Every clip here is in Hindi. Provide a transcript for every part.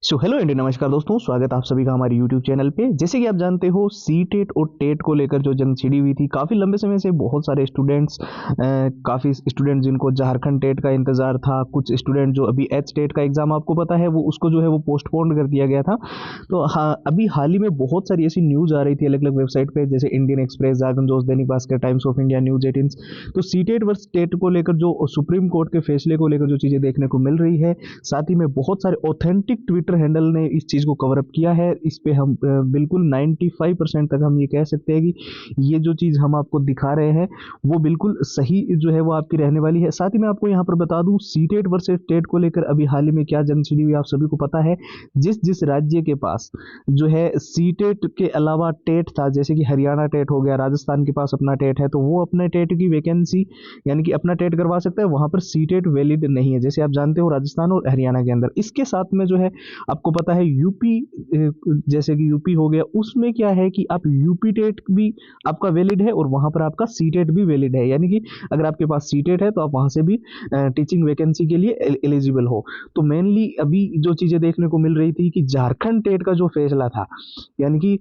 हेलो इंडिया, नमस्कार दोस्तों, स्वागत आप सभी का हमारे यूट्यूब चैनल पे। जैसे कि आप जानते हो, सी टेट और टेट को लेकर जो जंग छिड़ी हुई थी काफ़ी लंबे समय से, बहुत सारे स्टूडेंट्स काफ़ी स्टूडेंट जिनको झारखंड टेट का इंतज़ार था, कुछ स्टूडेंट जो अभी एच टेट का एग्ज़ाम आपको पता है वो उसको जो है वो पोस्टपोन कर दिया गया था। तो हाँ, अभी हाल ही में बहुत सारी ऐसी न्यूज़ आ रही थी अलग अलग वेबसाइट पर, जैसे इंडियन एक्सप्रेस, जागरण जोश, Dainik Bhaskar, times of India, news 18। तो सी टेट वर्सेस टेट को लेकर जो सुप्रीम कोर्ट के फैसले को लेकर जो चीज़ें देखने को मिल रही है, साथ ही में बहुत सारे ऑथेंटिक ट्विटर हैंडल ने इस चीज़ को कवर अप किया है। इस पे हम बिल्कुल 95% तक हम ये कह सकते हैं कि ये जो चीज़ हम आपको दिखा रहे हैं वो बिल्कुल सही जो है वो आपकी रहने वाली है। साथ ही मैं आपको यहाँ पर बता दूं, सी टेट वर्सेस टेट को लेकर अभी हाल ही में क्या जंग छिड़ी हुई आप सभी को पता है। जिस जिस राज्य के पास जो है सी टेट के अलावा टेट था, जैसे कि हरियाणा टेट हो गया, राजस्थान के पास अपना टेट है, तो वो अपने टेट की वैकेंसी यानी कि अपना टेट करवा सकता है। वहां पर सी टेट वैलिड नहीं है, जैसे आप जानते हो, राजस्थान और हरियाणा के अंदर। इसके साथ में जो है आपको पता है यूपी, जैसे कि यूपी हो गया, उसमें क्या है कि आप यूपी टेट भी आपका वैलिड है और वहां पर आपका सी टेट भी वैलिड है। यानी कि अगर आपके पास सी टेट है तो आप वहां से भी टीचिंग वैकेंसी के लिए एलिजिबल हो। तो मेनली अभी जो चीजें देखने को मिल रही थी कि झारखंड टेट का जो फैसला था, यानी कि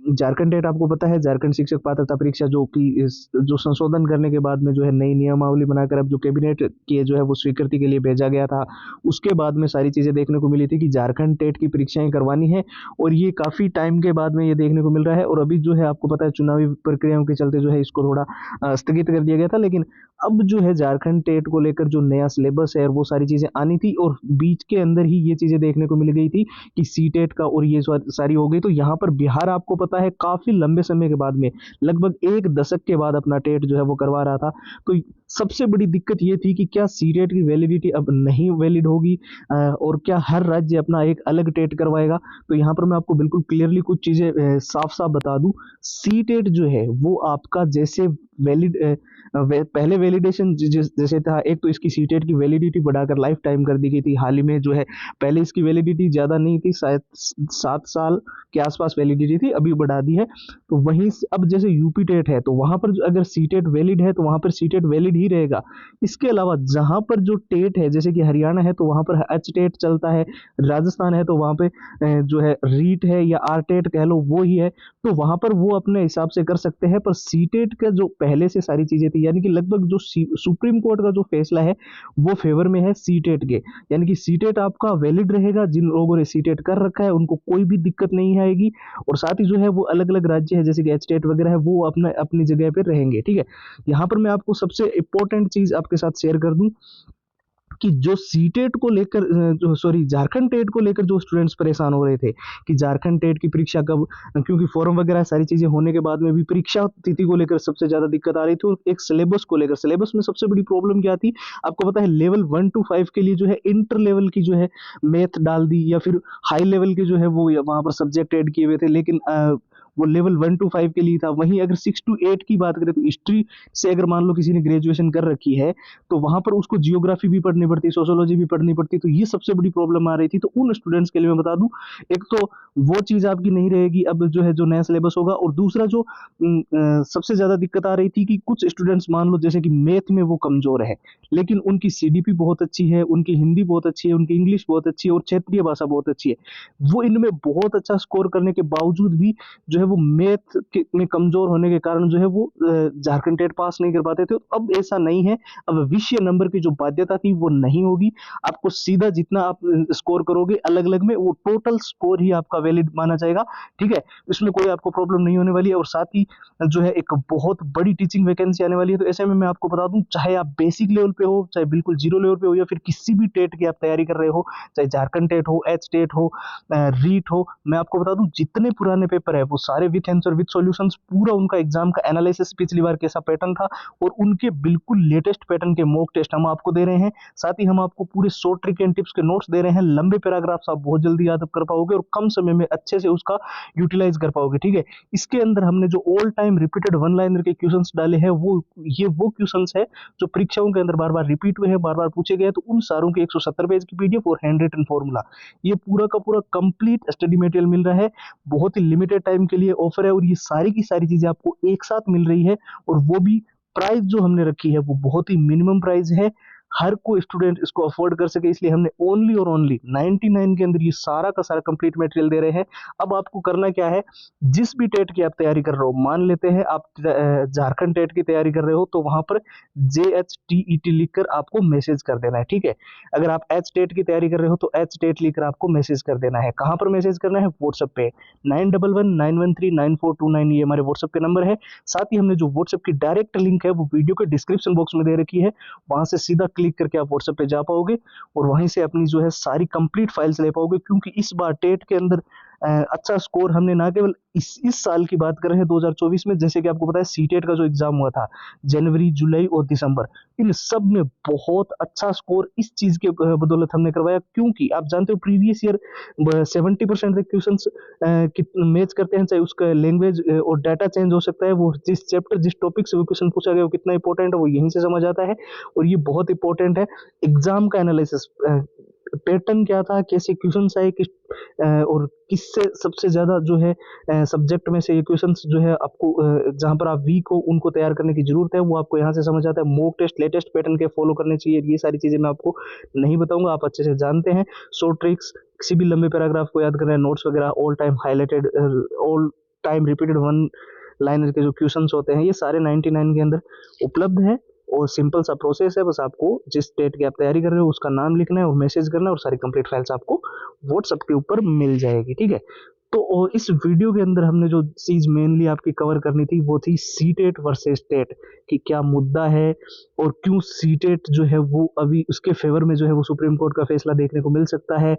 झारखंड टेट आपको पता है, झारखंड शिक्षक पात्रता परीक्षा, जो कि जो संशोधन करने के बाद में जो है नई नियमावली बनाकर अब जो कैबिनेट की जो है वो स्वीकृति के लिए भेजा गया था, उसके बाद में सारी चीजें देखने को मिली थी कि झारखंड टेट की परीक्षाएं करवानी है। और ये काफी टाइम के बाद में ये देखने को मिल रहा है। और अभी जो है आपको पता है, चुनावी प्रक्रियाओं के चलते जो है इसको थोड़ा स्थगित कर दिया गया था। लेकिन अब जो है झारखंड टेट को लेकर जो नया सिलेबस है और वो सारी चीजें आनी थी, और बीच के अंदर ही ये चीजें देखने को मिल गई थी कि सी टेट का और ये सारी हो गई। तो यहाँ पर बिहार आपको पता है काफी लंबे समय के बाद में, लगभग एक दशक के बाद अपना टेट जो है वो करवा रहा था। तो सबसे बड़ी दिक्कत ये थी कि क्या सी टेट की वैलिडिटी अब नहीं वैलिड होगी, और क्या हर राज्य अपना एक अलग टेट करवाएगा। तो यहाँ पर मैं आपको बिल्कुल क्लियरली कुछ चीजें साफ साफ बता दूं। सी टेट जो है वो आपका जैसे वैलिड पहले वैलिडेशन जैसे था, एक तो इसकी सी टेट की वैलिडिटी बढ़ाकर लाइफ टाइम कर दी गई थी हाल ही में जो है। पहले इसकी वैलिडिटी ज्यादा नहीं थी, शायद 7 साल के आसपास वैलिडिटी थी, अभी बढ़ा दी है। तो वहीं अब जैसे यूपी टेट है तो वहां पर अगर सी टेट वैलिड है तो वहां पर सी टेट वैलिड ही रहेगा। इसके अलावा जहां पर जो टेट है, जैसे कि हरियाणा है तो वहां पर एच टेट चलता है, राजस्थान है तो वहां पे जो है रीट है या आर टेट कह लो वो ही है। तो वहां पर वो अपने हिसाब से कर सकते हैं। पर सी टेट का जो पहले से सारी चीजें थी, यानी कि लगभग जो सुप्रीम कोर्ट का जो फैसला है वो फेवर में है सी टेट के। यानी कि सी टेट आपका वैलिड रहेगा, जिन लोगों ने सी टेट कर रखा है उनको कोई भी दिक्कत नहीं आएगी। और साथ ही जो है वो अलग अलग राज्य है, जैसे कि एच टेट वगैरह है, वो अपने अपनी जगह पे रहेंगे। ठीक है, यहाँ पर मैं आपको सबसे इंपॉर्टेंट चीज आपके साथ शेयर कर दूं कि जो सी टेट को लेकर जो सॉरी झारखंड टेट को लेकर जो स्टूडेंट्स परेशान हो रहे थे कि झारखंड टेट की परीक्षा कब, क्योंकि फॉर्म वगैरह सारी चीजें होने के बाद में भी परीक्षा तिथि को लेकर सबसे ज्यादा दिक्कत आ रही थी। और एक सिलेबस को लेकर, सिलेबस में सबसे बड़ी प्रॉब्लम क्या थी आपको पता है, लेवल 1 to 5 के लिए जो है इंटर लेवल की जो है मैथ डाल दी, या फिर हाई लेवल के जो है वो वहां पर सब्जेक्ट ऐड किए हुए थे, लेकिन वो लेवल 1 to 5 के लिए था। वहीं अगर 6 to 8 की बात करें तो हिस्ट्री से अगर मान लो किसी ने ग्रेजुएशन कर रखी है तो वहां पर उसको जियोग्राफी भी पढ़नी पड़ती, सोशोलॉजी भी पढ़नी पड़ती। तो ये सबसे बड़ी प्रॉब्लम आ रही थी। तो उन स्टूडेंट्स के लिए मैं बता दूं, एक तो वो चीज आपकी नहीं रहेगी अब जो है जो नया सिलेबस होगा। और दूसरा जो सबसे ज्यादा दिक्कत आ रही थी कि कुछ स्टूडेंट्स मान लो जैसे कि मैथ में वो कमजोर है, लेकिन उनकी सीडीपी बहुत अच्छी है, उनकी हिंदी बहुत अच्छी है, उनकी इंग्लिश बहुत अच्छी है और क्षेत्रीय भाषा बहुत अच्छी है। वो इनमें बहुत अच्छा स्कोर करने के बावजूद भी जो है वो मैथ में कमजोर होने के कारण जो है वो झारखंड टेट पास नहीं कर पाते थे। अब ऐसा नहीं है, अब विषय नंबर की जो बाध्यता थी वो नहीं होगी। आपको सीधा जितना आप स्कोर करोगे अलग अलग में, वो टोटल स्कोर ही आपका वैलिड माना जाएगा। ठीक है, इसमें कोई आपको प्रॉब्लम नहीं होने वाली है। और साथ ही जो है एक बहुत बड़ी टीचिंग वैकेंसी आने वाली है। तो ऐसे में मैं आपको बता दूं, चाहे आप बेसिक लेवल पे हो, चाहे बिल्कुल जीरो लेवल पे हो, या फिर किसी भी टेट की आप तैयारी कर रहे हो, चाहे झारखंड टेट हो, एच टेट हो, रीट हो, मैं आपको बता दूं जितने पुराने पेपर है वो सारे विथ आंसर विथ सॉल्यूशंस, पूरा उनका एग्जाम का एनालिसिस पिछली बार कैसा पैटर्न था और उनके बिल्कुल लेटेस्ट पैटर्न के मॉक टेस्ट हम आपको दे रहे हैं। साथ ही हम आपको पूरे शॉर्ट ट्रिक एंड टिप्स के नोट्स दे रहे हैं। लंबे पैराग्राफ्स आप बहुत जल्दी याद कर पाओगे और कम समय में अच्छे से उसका यूटिलाइज कर पाओगे। ठीक है, इसके अंदर हमने जो all time repeated one liner के क्वेश्चंस डाले हैं, वो क्वेश्चंस है जो परीक्षाओं के अंदर बार बार रिपीट हुए हैं, बार बार पूछे गए। तो उन सारों के 170 पेज की पीडीएफ और हैंड रिटन फॉर्मूला, ये पूरा का पूरा कंप्लीट स्टडी मटेरियल मिल रहा है। बहुत ही लिमिटेड टाइम के लिए ऑफर है और ये सारी की सारी चीजें आपको एक साथ मिल रही है। और वो भी प्राइस जो हमने रखी है वो बहुत ही मिनिमम प्राइस है। हर कोई स्टूडेंट इसको अफोर्ड कर सके, इसलिए हमने ओनली और ओनली 99 के अंदर ये सारा का सारा कंप्लीट मटेरियल दे रहे हैं। अब आपको करना क्या है, जिस भी टेट की आप तैयारी कर रहे हो, मान लेते हैं आप झारखंड टेट की तैयारी कर रहे हो, तो वहां पर JHTET लिखकर आपको मैसेज कर देना है, ठीक है। अगर आप एच टेट की तैयारी कर रहे हो तो एच टेट लिखकर आपको मैसेज कर देना है। कहां पर मैसेज करना है, व्हाट्सएप पे 9119139429, ये हमारे व्हाट्सएप के नंबर है। साथ ही हमने जो व्हाट्सएप की डायरेक्ट लिंक है वो वीडियो के डिस्क्रिप्शन बॉक्स में दे रखी है, वहां से सीधा क्लिक करके आप व्हाट्सएप पे जा पाओगे और वहीं से अपनी जो है सारी कंप्लीट फाइल्स ले पाओगे। क्योंकि इस बार टेट के अंदर अच्छा स्कोर हमने ना केवल इस साल की बात कर रहे हैं 2024 में, जैसे कि आपको पता है सीटेट का जो एग्जाम हुआ था जनवरी, जुलाई और दिसंबर, इन सब में बहुत अच्छा स्कोर इस चीज के बदौलत हमने करवाया। क्योंकि आप जानते हो प्रीवियस ईयर 70% तक क्वेश्चन मैच करते हैं, चाहे उसका लैंग्वेज और डाटा चेंज हो सकता है, वो जिस चैप्टर जिस टॉपिक से वो क्वेश्चन पूछा गया वो कितना इंपॉर्टेंट है वो यहीं से समझ आता है। और ये बहुत इंपॉर्टेंट है एग्जाम का एनालिसिस, पैटर्न क्या था, कैसे क्वेश्चंस आए, और किससे सबसे ज्यादा जो है सब्जेक्ट में से ये क्वेश्चंस जो है आपको जहां पर आप वीक हो उनको तैयार करने की जरूरत है, वो आपको यहाँ से समझ आता है। मॉक टेस्ट लेटेस्ट पैटर्न के फॉलो करने चाहिए, ये सारी चीजें मैं आपको नहीं बताऊंगा, आप अच्छे से जानते हैं। शॉर्ट ट्रिक्स, किसी भी लंबे पैराग्राफ को याद करना है, नोट्स वगैरह, all time highlighted, all time repeated one liner के जो क्वेश्चंस होते हैं, ये सारे 99 के अंदर उपलब्ध है। और सिंपल सा प्रोसेस है, बस आपको जिस स्टेट की आप तैयारी कर रहे हो उसका नाम लिखना है और मैसेज करना है और सारी कंप्लीट फाइल्स आपको व्हाट्सएप के ऊपर मिल जाएगी, ठीक है। तो इस वीडियो के अंदर हमने जो चीज मेनली आपकी कवर करनी थी वो थी सीटेट वर्सेस टेट, कि क्या मुद्दा है और क्यों सीटेट जो है वो अभी उसके फेवर में जो है वो सुप्रीम कोर्ट का फैसला देखने को मिल सकता है।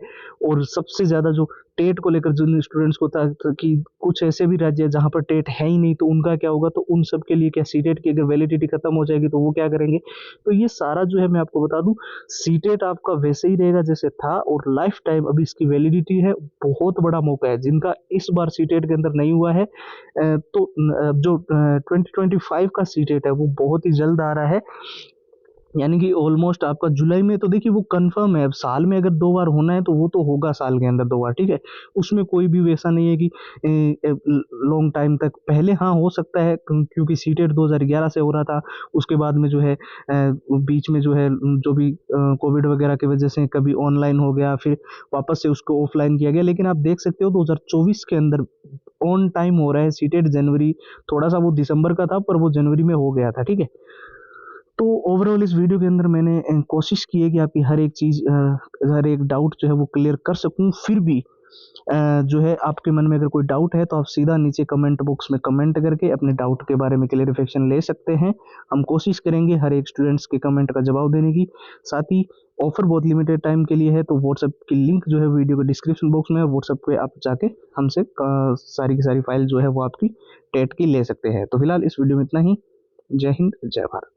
और सबसे ज्यादा जो टेट को लेकर जिन स्टूडेंट्स को था कि कुछ ऐसे भी राज्य है जहां पर टेट है ही नहीं तो उनका क्या होगा, तो उन सब के लिए क्या सीटेट की अगर वैलिडिटी खत्म हो जाएगी तो वो क्या करेंगे। तो ये सारा जो है मैं आपको बता दूं, सीटेट आपका वैसे ही रहेगा जैसे था और लाइफ टाइम अभी इसकी वैलिडिटी है। बहुत बड़ा मौका है जिनका इस बार सीटेट के अंदर नहीं हुआ है, तो जो 2025 का सीटेट है वो बहुत ही जल्द आ रहा है, यानी कि ऑलमोस्ट आपका जुलाई में। तो देखिए वो कंफर्म है, अब साल में अगर 2 बार होना है तो वो तो होगा साल के अंदर 2 बार, ठीक है। उसमें कोई भी वैसा नहीं है कि लॉन्ग टाइम तक पहले, हाँ हो सकता है क्योंकि सीटेट 2011 से हो रहा था, उसके बाद में जो है बीच में जो है जो भी कोविड वगैरह की वजह से कभी ऑनलाइन हो गया, फिर वापस से उसको ऑफलाइन किया गया। लेकिन आप देख सकते हो 2024 के अंदर ऑन टाइम हो रहा है सीटेट। जनवरी, थोड़ा सा वो दिसंबर का था पर वो जनवरी में हो गया था, ठीक है। तो ओवरऑल इस वीडियो के अंदर मैंने कोशिश की है कि आपकी हर एक चीज, हर एक डाउट जो है वो क्लियर कर सकूं। फिर भी जो है आपके मन में अगर कोई डाउट है तो आप सीधा नीचे कमेंट बॉक्स में कमेंट करके अपने डाउट के बारे में क्लियरिफिकेशन ले सकते हैं। हम कोशिश करेंगे हर एक स्टूडेंट्स के कमेंट का जवाब देने की। साथ ही ऑफर बहुत लिमिटेड टाइम के लिए है, तो व्हाट्सएप की लिंक जो है वीडियो के डिस्क्रिप्शन बॉक्स में है, व्हाट्सएप पे आप जाके हमसे सारी की सारी फाइल जो है वो आपकी टेट की ले सकते हैं। तो फिलहाल इस वीडियो में इतना ही। जय हिंद, जय भारत।